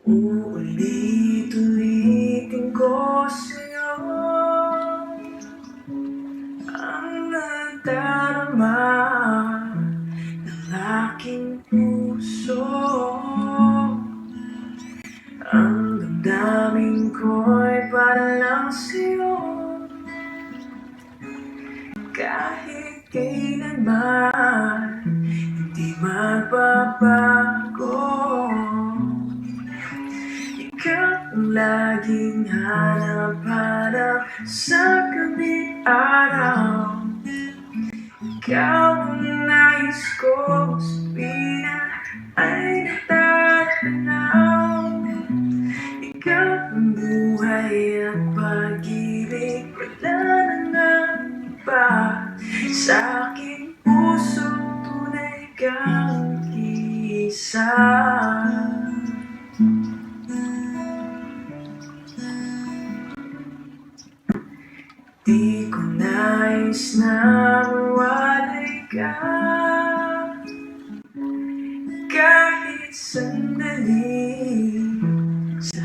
Uulit-ulitin ko sa'yo ang nadarama ng aking puso. Ang damdamin ko'y para lang sa'yo, kahit kailanman hindi magbabago. Ikaw ang laging hanap-hanap sa gabi araw. Ikaw ang nais ko sabihin ay natatanaw. Ikaw ang buhay at pag-ibig, wala na iba. Sa aking puso tunay kang isa. Di ko nais na mawalay ka kahit sandali sa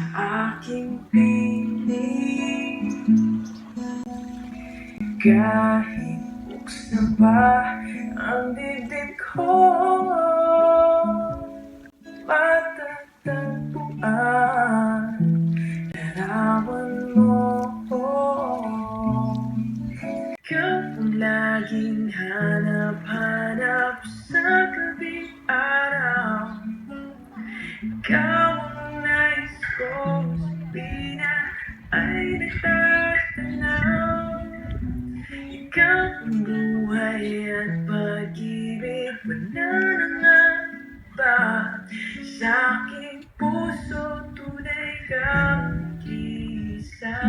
aking piling. Kahit buksan pa ang dibdib ko, matatagpuan larawan mo. Ikaw ang laging hanap-hanap sa gabi araw. Ikaw ang nais ko sabihin ay natatanaw. Ikaw ang buhay at pag-ibig, wala na iba. Sa aking puso tunay kang isa.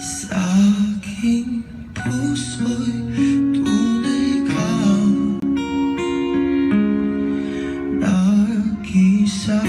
Sa aking puso'y tunay kang nag-isa.